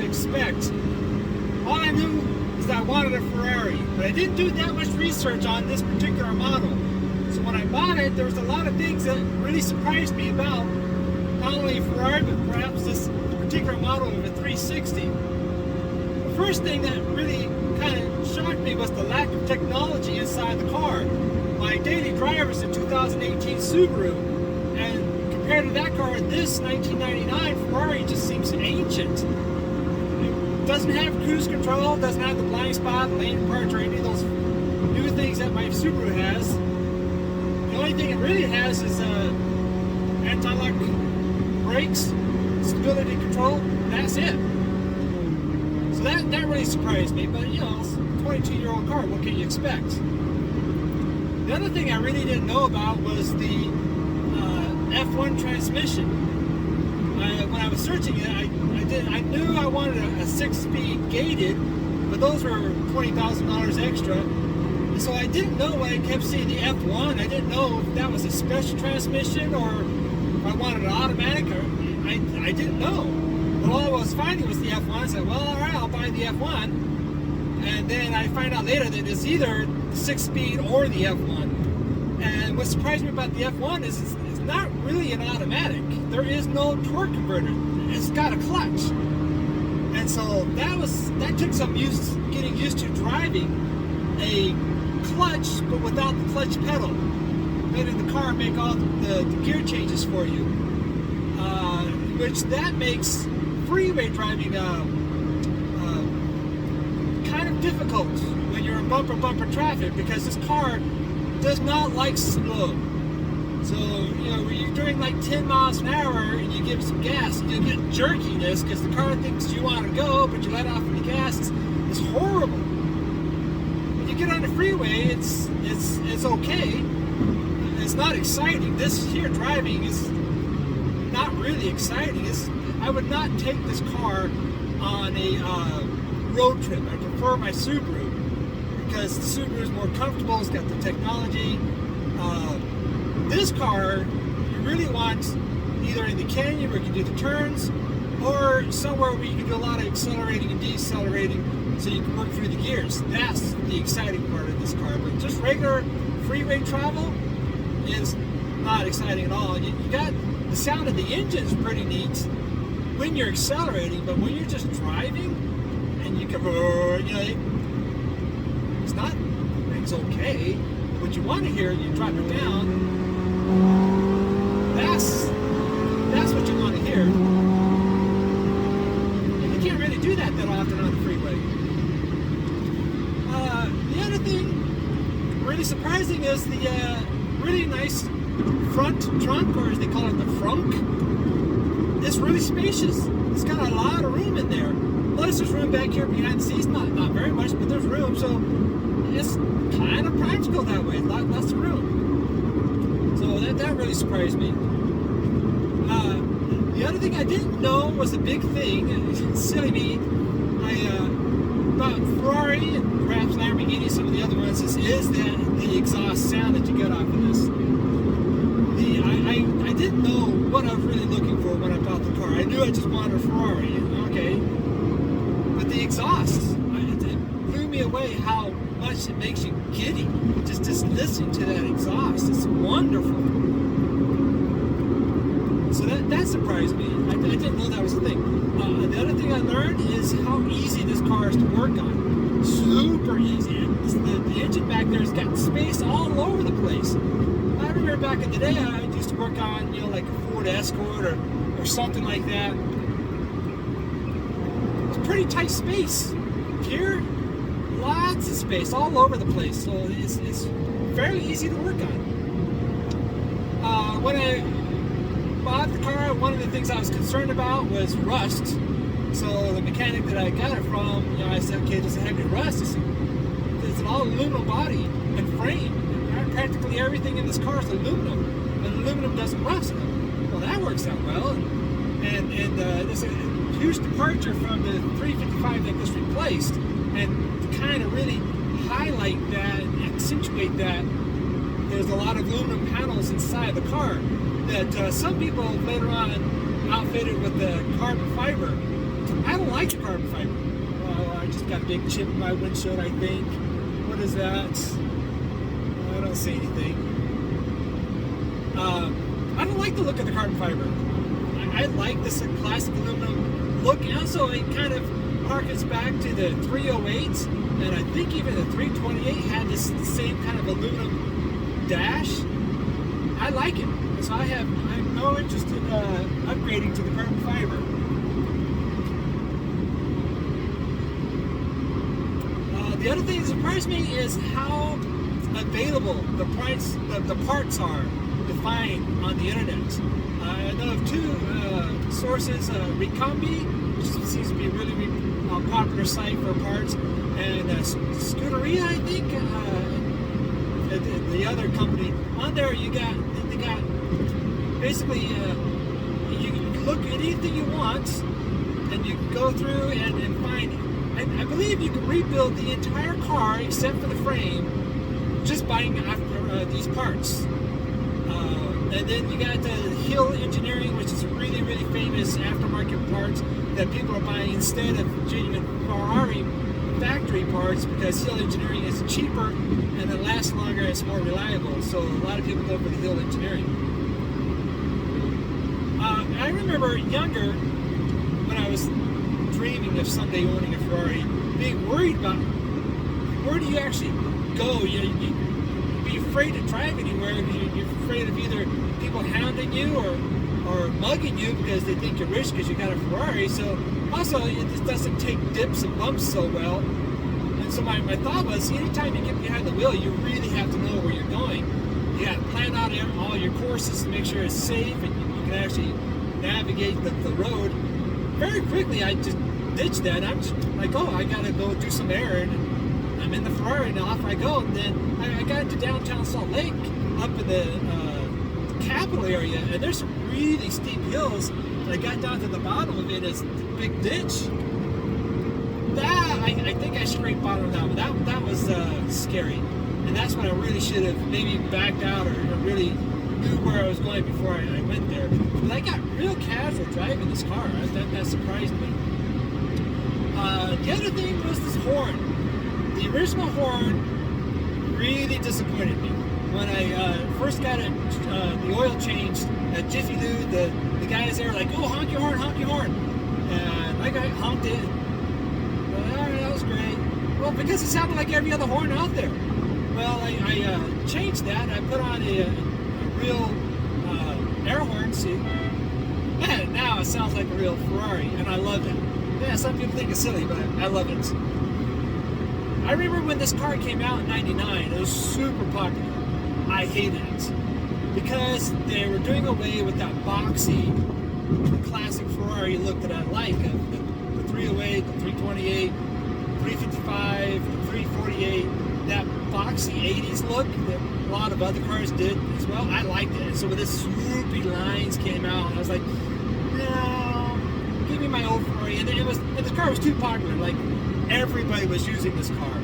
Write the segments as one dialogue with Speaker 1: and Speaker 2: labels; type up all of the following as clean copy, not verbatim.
Speaker 1: expect. All I knew is that I wanted a Ferrari, but I didn't do that much research on this particular model. So when I bought it, there was a lot of things that really surprised me about not only a Ferrari, but perhaps this particular model of a 360. The first thing that really kind of shocked me was the lack of technology inside the car. My daily driver is a 2018 Subaru, and compared to that car, this 1999 Ferrari just seems ancient. It doesn't have cruise control, doesn't have the blind spot, lane departure, any of those new things that my Subaru has. The only thing it really has is anti-lock brakes, stability control, that's it. So that really surprised me, but you know, it's a 22-year-old car, what can you expect? The other thing I really didn't know about was the F1 transmission. When I was searching it, I knew I wanted a 6-speed gated, but those were $20,000 extra. And so I didn't know when I kept seeing the F1. I didn't know if that was a special transmission or if I wanted an automatic. I didn't know. But all I was finding was the F1. I said, well, all right, I'll buy the F1. And then I find out later that it's either the 6-speed or the F1. And what surprised me about the F1 is it's not really an automatic. There is no torque converter. It's got a clutch. And so that took some getting used to driving a clutch, but without the clutch pedal. Letting the car make all the gear changes for you. Which that makes freeway driving kind of difficult when you're in bumper traffic, because this car does not like slow. So, you know, when you're doing like 10 miles an hour and you give some gas, you get jerkiness because the car thinks you want to go, but you let off the gas. It's horrible. When you get on the freeway, it's okay. It's not exciting. This here driving is not really exciting. I would not take this car on a road trip. I prefer my Subaru because the Subaru is more comfortable. It's got the technology. This car, you really want either in the canyon where you can do the turns, or somewhere where you can do a lot of accelerating and decelerating so you can work through the gears. That's the exciting part of this car. But just regular freeway travel is not exciting at all. You got the sound of the engine's pretty neat when you're accelerating, but when you're just driving and you can, you know, it's not, it's okay. What you want to hear, you drop it down. That's what you want to hear. And you can't really do that often on the freeway. The other thing really surprising is the really nice front trunk, or as they call it, the frunk. It's really spacious. It's got a lot of room in there. Plus there's room back here behind the seats, not very much, but there's room, so it's kind of practical that way. Lots of room. So that really surprised me. The other thing I didn't know was a big thing. Silly me. About Ferrari and perhaps Lamborghini, some of the other ones, is the exhaust sound that you get off of this. I didn't know what I was really looking for when I bought the car. I knew I just wanted a Ferrari. Okay. But the exhaust, it blew me away how much it makes you giddy. Just listening to that exhaust. It's wonderful. So that surprised me. I didn't know that was a thing. The other thing I learned is how easy this car is to work on. Super easy. The engine back there has got space all over the place. I remember back in the day, I used to work on, you know, like a Ford Escort or something like that. It's pretty tight space. Here, lots of space all over the place, so it's fairly easy to work on. When I bought the car, one of the things I was concerned about was rust. So the mechanic that I got it from, you know, I said, okay, does it have any rust? He said, it's an all aluminum body and frame. Practically everything in this car is aluminum, and aluminum doesn't rust. Well, that works out well, and there's a huge departure from the 355 that was replaced, and to kind of really highlight that and accentuate that, there's a lot of aluminum panels inside the car that some people later on outfitted with the carbon fiber. I don't like the carbon fiber. Oh, I just got a big chip in my windshield, I think. What is that? I don't see anything. I don't like the look of the carbon fiber. I like this classic aluminum look. Also, it kind of harkens back to the 308, and I think even the 328 had this same kind of aluminum dash. I like it. So I'm no interest in upgrading to the carbon fiber. The other thing that surprised me is how available the parts are to find on the internet. I know of two sources, Recombi, which seems to be a really popular site for parts, and Scuderia, I think, the other company. On there, they got basically you can look at anything you want, and you can go through and find. I believe you can rebuild the entire car except for the frame just buying these parts. And then you got Hill Engineering, which is really famous aftermarket parts that people are buying instead of genuine Ferrari factory parts, because Hill Engineering is cheaper and it lasts longer and it's more reliable. So a lot of people go for the Hill Engineering. I remember younger, when I was dreaming of someday owning a Ferrari, being worried about where do you actually go. You'd be afraid to drive anywhere. You're afraid of either people hounding you or mugging you because they think you're rich because you got a Ferrari. So also, it just doesn't take dips and bumps so well. And so my thought was, anytime you get behind the wheel, you really have to know where you're going. You got to plan out all your courses to make sure it's safe and you can actually navigate the road. Very quickly, I just ditched that. I'm just like, oh, I got to go do some errand. I'm in the Ferrari, and off I go. And then I got into downtown Salt Lake, up in the capital area, and there's some really steep hills. And I got down to the bottom of it, it's a big ditch. That I think I scraped bottom down, but that was scary. And that's when I really should have maybe backed out or really knew where I was going before I went there. But I got real casual driving this car. That surprised me. The other thing was this horn. The original horn really disappointed me. When I first got it, the oil changed at Jiffy Lube, the guys there were like, oh, honk your horn, honk your horn. And I got honked it. Alright, that was great. Well, because it sounded like every other horn out there. Well, I changed that. I put on a real air horn, see. And now it sounds like a real Ferrari, and I love it. Yeah, some people think it's silly, but I love it. I remember when this car came out in '99, it was super popular. I hated it because they were doing away with that boxy classic Ferrari look that I like of the 308, the 328, 355, the 348, that boxy 80s look that a lot of other cars did as well. I liked it. And so when this swoopy lines came out, I was like, no, give me my old Ferrari. And the car was too popular. Like, everybody was using this car.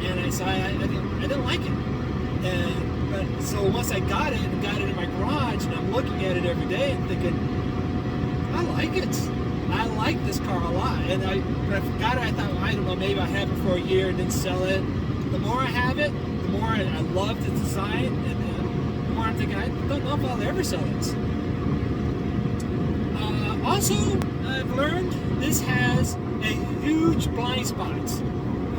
Speaker 1: And I didn't like it. But so once I got it in my garage, and I'm looking at it every day and thinking, I like it. I like this car a lot. And when I got it, I thought, I don't know, maybe I'll have it for a year and then sell it. The more I have it, the more I love the design, and the more I'm thinking, I don't know if I'll ever sell it. Also, I've learned this has a huge blind spot.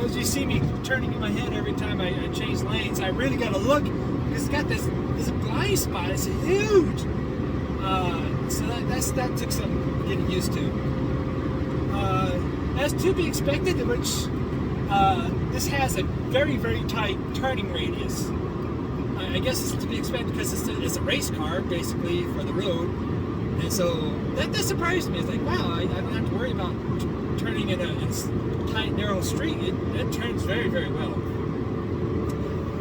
Speaker 1: As you see me turning in my head every time I change lanes, I really got to look, because it's got this blind spot. It's huge. So that took some getting used to. As to be expected, which this has a very, very tight turning radius. I guess it's to be expected because it's a race car, basically, for the road. And so that surprised me. It's like, wow, I don't have to worry about turning in a tight, narrow street. It turns very, very well.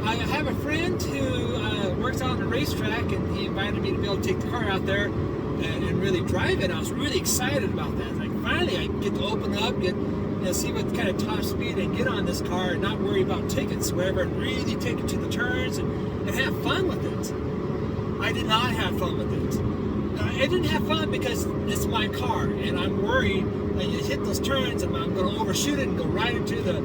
Speaker 1: I have a friend who works out on a racetrack, and he invited me to be able to take the car out there and really drive it. I was really excited about that. Like, finally, I get to open up, see what kind of top speed I can get on this car and not worry about tickets wherever, and really take it to the turns and have fun with it. I did not have fun with it. I didn't have fun because it's my car, and I'm worried that you hit those turns and I'm going to overshoot it and go right into the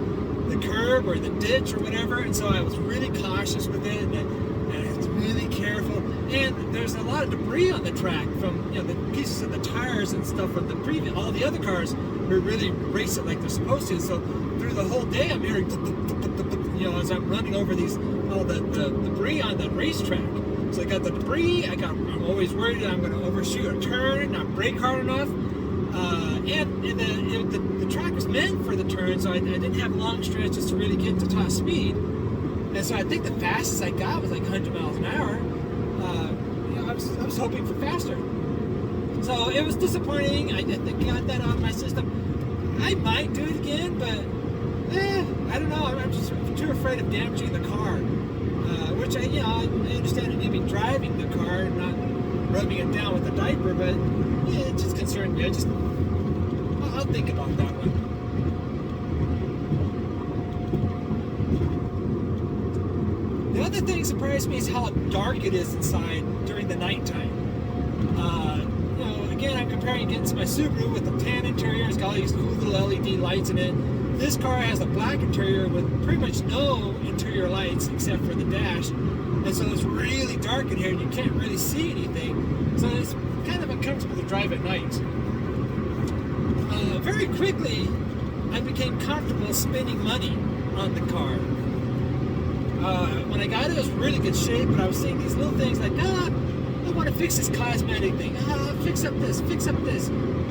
Speaker 1: curb or the ditch or whatever. And so I was really cautious with it, and I was really careful. And there's a lot of debris on the track from the pieces of the tires and stuff from all the other cars were really racing like they're supposed to. So through the whole day, I'm hearing as I'm running over all the debris on the racetrack. So I got the debris. I'm always worried that I'm going to overshoot a turn, not brake hard enough. And the track was meant for the turn, so I didn't have long stretches to really get to top speed. And so I think the fastest I got was like 100 miles an hour. I was hoping for faster. So it was disappointing. I think I got that out of my system. I might do it again, but I don't know. I'm just too afraid of damaging the car. Which I understand it maybe driving the car and not rubbing it down with a diaper, but it just concerned me. I'll think about that one. The other thing that surprised me is how dark it is inside during the nighttime. Again, I'm comparing against my Subaru with the tan interior. It's got all these cool little LED lights in it. This car has a black interior with pretty much no interior lights except for the dash. And so it's really dark in here and you can't really see anything. So it's kind of uncomfortable to drive at night. Very quickly, I became comfortable spending money on the car. When I got it, it was really good shape, but I was seeing these little things like, I want to fix this cosmetic thing. Fix up this, fix up this.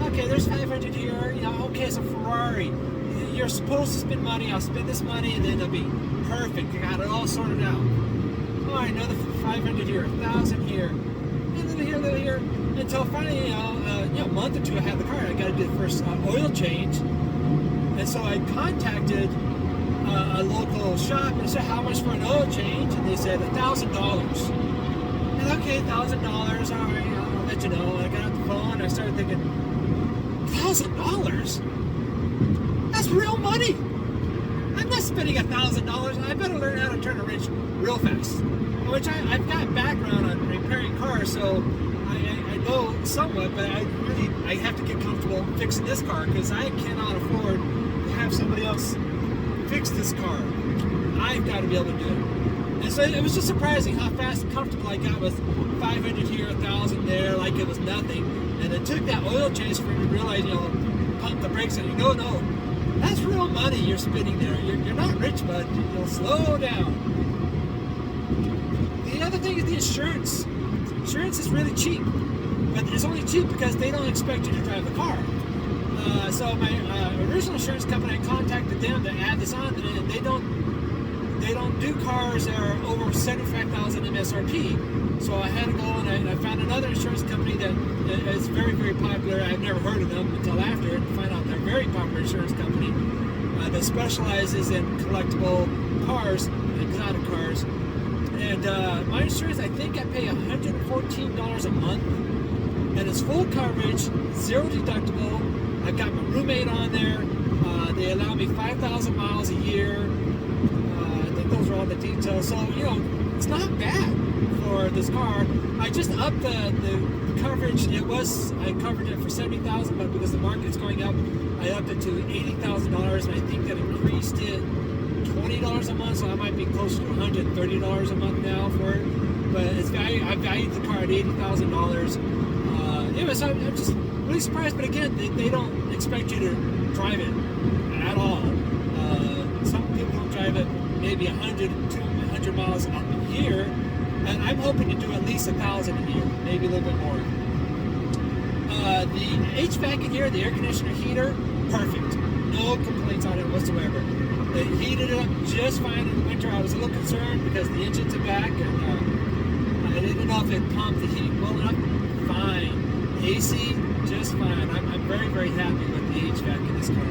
Speaker 1: Okay, there's 500 here. Okay, it's a Ferrari. You're supposed to spend money. I'll spend this money, and then it'll be perfect. I got it all sorted out. All right, another 500 here, 1,000 here, a little here, until finally, a month or two I had the car. I got to do the first oil change, and so I contacted a local shop and said, "How much for an oil change?" And they said $1,000. And okay, $1,000. All right, I'll let you know. I got off the phone. I started thinking, $1,000? That's real money. I'm not spending $1,000. I better learn how to turn a wrench real fast. Which I've got background on repairing cars, so I know somewhat, but I have to get comfortable fixing this car because I cannot afford to have somebody else fix this car. I've got to be able to do it. And so it was just surprising how fast and comfortable I got with 500 here, 1,000 there, like it was nothing. And it took that oil change for me to realize, pump the brakes and no, that's real money you're spending there. You're not rich, bud. Slow down. The other thing is the insurance. Insurance is really cheap, but it's only cheap because they don't expect you to drive the car. So my original insurance company, I contacted them to add this on, and they don't do cars that are over 75,000 MSRP. So I had to go and I found another insurance company that is very, very popular. I've never heard of them until after, and find out they're a very popular insurance company that specializes in collectible cars, exotic cars. And my insurance, I think I pay $114 a month, and it's full coverage, zero deductible. I've got my roommate on there. They allow me 5,000 miles a year. I think those are all the details. So, it's not bad for this car. I just upped the coverage. I covered it for $70,000, but because the market's going up, I upped it to $80,000, and I think that increased it $20 a month, so I might be closer to $130 a month now for it. But I valued the car at $80,000. So I'm just really surprised. But again, they don't expect you to drive it at all. Some people don't drive it maybe 100 to 100 miles a year, and I'm hoping to do at least 1,000 a year, maybe a little bit more. The HVAC in here, the air conditioner heater, perfect. No complaints on it whatsoever. They heated it up just fine in the winter. I was a little concerned because the engines are back, and I didn't know if it pumped the heat well enough. Fine. AC, just fine. I'm very, very happy with the HVAC in this car.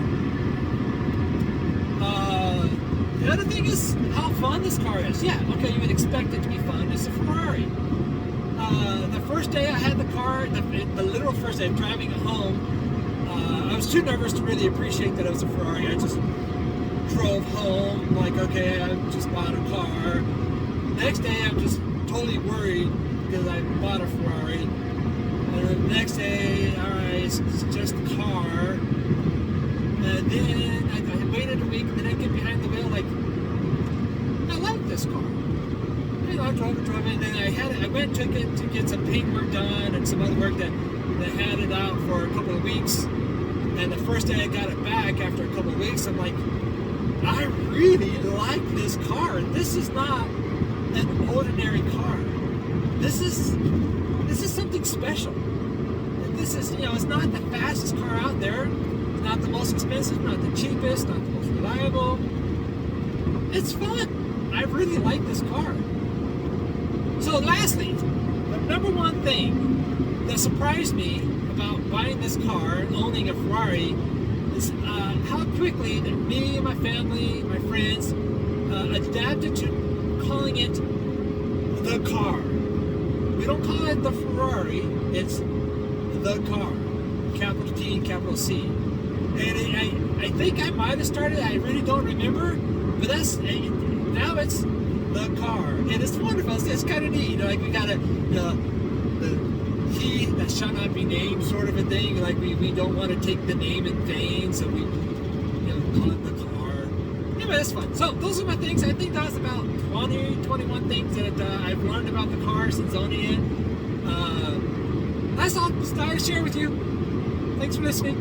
Speaker 1: The other thing is how fun this car is. Yeah, okay, you would expect it to be fun. It's a Ferrari. The first day I had the car, the literal first day of driving it home, I was too nervous to really appreciate that it was a Ferrari. I just drove home, like, okay, I just bought a car. Next day, I'm just totally worried because I bought a Ferrari. And then the next day, all right, it's just a car. And then I waited a week, and then I get behind the wheel like, I like this car. You know, I drove it, and then I went and took it to get some paint work done and some other work that had it out for a couple of weeks. And the first day I got it back after a couple of weeks, I'm like, I really like this car. This is not an ordinary car. This is something special. This is, you know, it's not the fastest car out there. It's not the most expensive, not the cheapest, not the most reliable. It's fun. I really like this car. So lastly, the number one thing that surprised me about buying this car and owning a Ferrari is how quickly that me and my family, my friends, adapted to calling it the car. We don't call it the Ferrari, it's the car. Capital T, capital C. And I think I might have started, I really don't remember, but now it's the car. And it's wonderful, it's kind of neat. You know, like we got the he that shall not be named sort of a thing. Like we don't want to take the name in vain, so we, you know, call it the car. Anyway, that's fun. So those are my things. I think that was about 21 things that I've learned about the car since owning it. That's all I share with you. Thanks for listening.